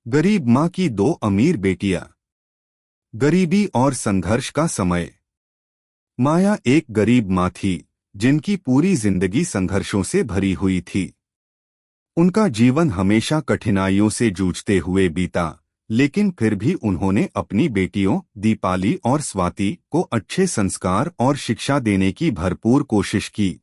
गरीब माँ की दो अमीर बेटियां। गरीबी और संघर्ष का समय। माया एक गरीब माँ थी जिनकी पूरी जिंदगी संघर्षों से भरी हुई थी। उनका जीवन हमेशा कठिनाइयों से जूझते हुए बीता, लेकिन फिर भी उन्होंने अपनी बेटियों दीपाली और स्वाति को अच्छे संस्कार और शिक्षा देने की भरपूर कोशिश की।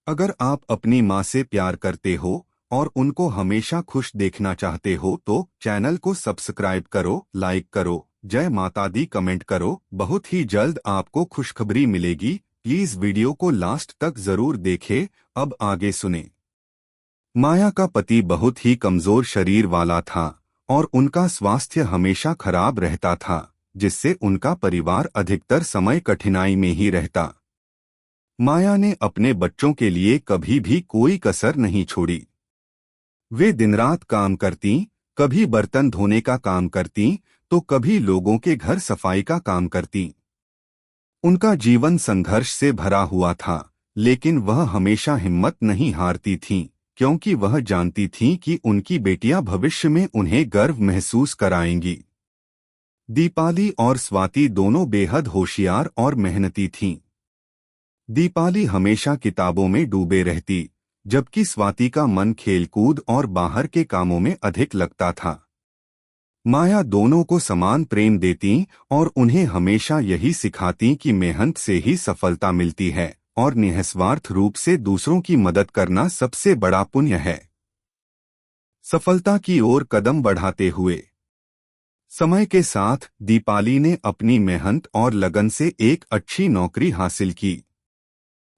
अगर आप अपनी माँ से प्यार करते हो और उनको हमेशा खुश देखना चाहते हो तो चैनल को सब्सक्राइब करो, लाइक करो, जय माता दी कमेंट करो। बहुत ही जल्द आपको खुशखबरी मिलेगी। प्लीज वीडियो को लास्ट तक जरूर देखें। अब आगे सुने। माया का पति बहुत ही कमजोर शरीर वाला था और उनका स्वास्थ्य हमेशा खराब रहता था, जिससे उनका परिवार अधिकतर समय कठिनाई में ही रहता। माया ने अपने बच्चों के लिए कभी भी कोई कसर नहीं छोड़ी। वे दिन रात काम करती, कभी बर्तन धोने का काम करती तो कभी लोगों के घर सफाई का काम करती। उनका जीवन संघर्ष से भरा हुआ था, लेकिन वह हमेशा हिम्मत नहीं हारती थीं, क्योंकि वह जानती थीं कि उनकी बेटियां भविष्य में उन्हें गर्व महसूस कराएंगी। दीपाली और स्वाति दोनों बेहद होशियार और मेहनती थीं। दीपाली हमेशा किताबों में डूबे रहती, जबकि स्वाति का मन खेलकूद और बाहर के कामों में अधिक लगता था। माया दोनों को समान प्रेम देती और उन्हें हमेशा यही सिखाती कि मेहनत से ही सफलता मिलती है और निस्वार्थ रूप से दूसरों की मदद करना सबसे बड़ा पुण्य है। सफलता की ओर कदम बढ़ाते हुए समय के साथ दीपाली ने अपनी मेहनत और लगन से एक अच्छी नौकरी हासिल की।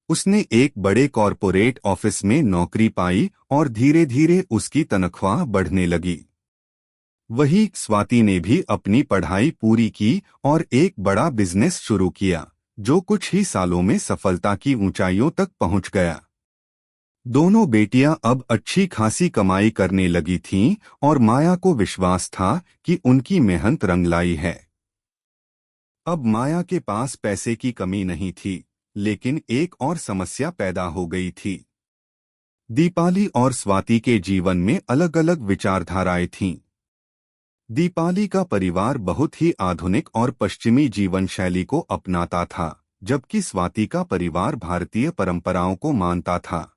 उसने एक बड़े कॉरपोरेट ऑफिस में नौकरी पाई और धीरे धीरे उसकी तनख्वाह बढ़ने लगी। वहीं स्वाति ने भी अपनी पढ़ाई पूरी की और एक बड़ा बिजनेस शुरू किया, जो कुछ ही सालों में सफलता की ऊंचाइयों तक पहुंच गया। दोनों बेटियां अब अच्छी खासी कमाई करने लगी थीं और माया को विश्वास था कि उनकी मेहनत रंग लाई है। अब माया के पास पैसे की कमी नहीं थी, लेकिन एक और समस्या पैदा हो गई थी। दीपाली और स्वाति के जीवन में अलग अलग विचारधाराएं थीं। दीपाली का परिवार बहुत ही आधुनिक और पश्चिमी जीवन शैली को अपनाता था, जबकि स्वाति का परिवार भारतीय परंपराओं को मानता था।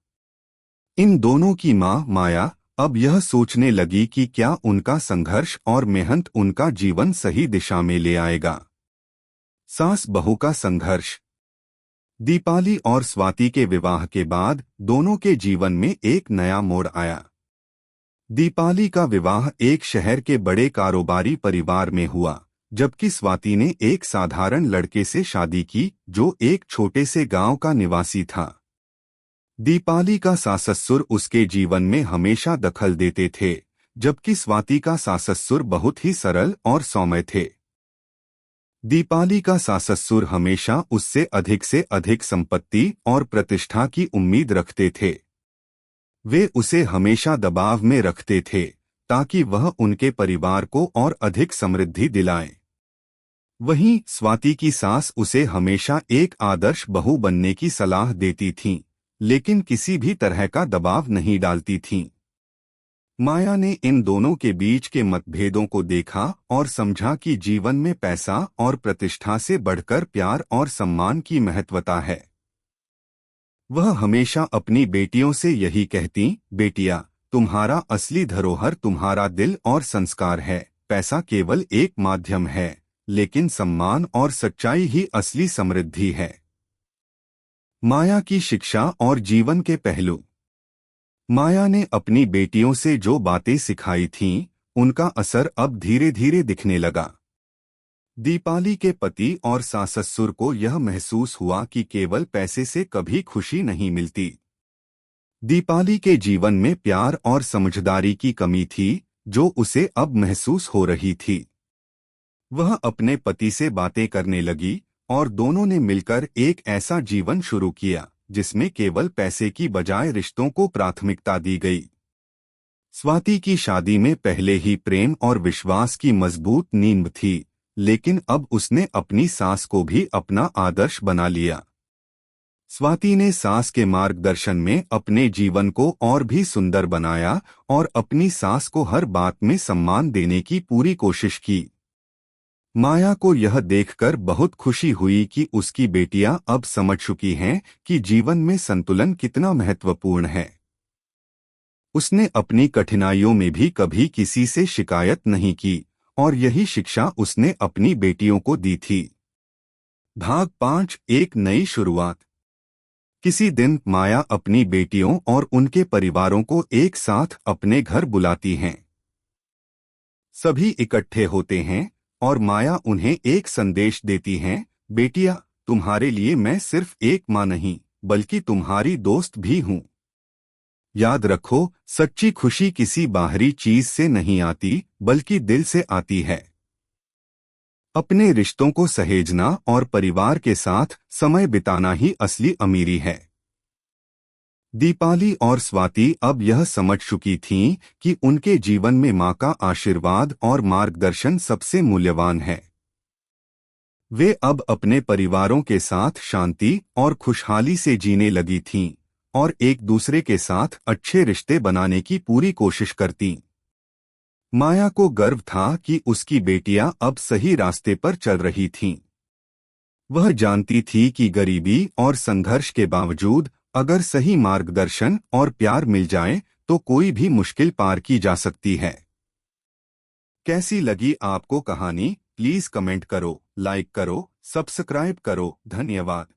इन दोनों की मां माया अब यह सोचने लगी कि क्या उनका संघर्ष और मेहनत उनका जीवन सही दिशा में ले आएगा। सास बहू का संघर्ष। दीपाली और स्वाति के विवाह के बाद दोनों के जीवन में एक नया मोड़ आया। दीपाली का विवाह एक शहर के बड़े कारोबारी परिवार में हुआ, जबकि स्वाति ने एक साधारण लड़के से शादी की जो एक छोटे से गांव का निवासी था। दीपाली का सास-ससुर उसके जीवन में हमेशा दखल देते थे, जबकि स्वाति का सास-ससुर बहुत ही सरल और सौम्य थे। दीपाली का सास-ससुर हमेशा उससे अधिक संपत्ति और प्रतिष्ठा की उम्मीद रखते थे। वे उसे हमेशा दबाव में रखते थे ताकि वह उनके परिवार को और अधिक समृद्धि दिलाए। वहीं स्वाति की सास उसे हमेशा एक आदर्श बहू बनने की सलाह देती थीं, लेकिन किसी भी तरह का दबाव नहीं डालती थीं। माया ने इन दोनों के बीच के मतभेदों को देखा और समझा कि जीवन में पैसा और प्रतिष्ठा से बढ़कर प्यार और सम्मान की महत्वता है। वह हमेशा अपनी बेटियों से यही कहती, बेटिया, तुम्हारा असली धरोहर तुम्हारा दिल और संस्कार है। पैसा केवल एक माध्यम है, लेकिन सम्मान और सच्चाई ही असली समृद्धि है। माया की शिक्षा और जीवन के पहलू। माया ने अपनी बेटियों से जो बातें सिखाई थीं, उनका असर अब धीरे धीरे दिखने लगा। दीपाली के पति और सास-ससुर को यह महसूस हुआ कि केवल पैसे से कभी खुशी नहीं मिलती। दीपाली के जीवन में प्यार और समझदारी की कमी थी, जो उसे अब महसूस हो रही थी। वह अपने पति से बातें करने लगी और दोनों ने मिलकर एक ऐसा जीवन शुरू किया जिसमें केवल पैसे की बजाय रिश्तों को प्राथमिकता दी गई। स्वाति की शादी में पहले ही प्रेम और विश्वास की मजबूत नींव थी, लेकिन अब उसने अपनी सास को भी अपना आदर्श बना लिया। स्वाति ने सास के मार्गदर्शन में अपने जीवन को और भी सुंदर बनाया और अपनी सास को हर बात में सम्मान देने की पूरी कोशिश की। माया को यह देखकर बहुत खुशी हुई कि उसकी बेटियां अब समझ चुकी हैं कि जीवन में संतुलन कितना महत्वपूर्ण है। उसने अपनी कठिनाइयों में भी कभी किसी से शिकायत नहीं की और यही शिक्षा उसने अपनी बेटियों को दी थी। भाग 5 एक नई शुरुआत। किसी दिन माया अपनी बेटियों और उनके परिवारों को एक साथ अपने घर बुलाती हैं। सभी इकट्ठे होते हैं और माया उन्हें एक संदेश देती हैं, बेटियां, तुम्हारे लिए मैं सिर्फ एक मां नहीं बल्कि तुम्हारी दोस्त भी हूं। याद रखो, सच्ची खुशी किसी बाहरी चीज से नहीं आती बल्कि दिल से आती है। अपने रिश्तों को सहेजना और परिवार के साथ समय बिताना ही असली अमीरी है। दीपाली और स्वाति अब यह समझ चुकी थीं कि उनके जीवन में मां का आशीर्वाद और मार्गदर्शन सबसे मूल्यवान है। वे अब अपने परिवारों के साथ शांति और खुशहाली से जीने लगी थीं और एक दूसरे के साथ अच्छे रिश्ते बनाने की पूरी कोशिश करतीं। माया को गर्व था कि उसकी बेटियां अब सही रास्ते पर चल रही थीं। वह जानती थी कि गरीबी और संघर्ष के बावजूद अगर सही मार्गदर्शन और प्यार मिल जाए तो कोई भी मुश्किल पार की जा सकती है। कैसी लगी आपको कहानी? प्लीज कमेंट करो, लाइक करो, सब्सक्राइब करो। धन्यवाद।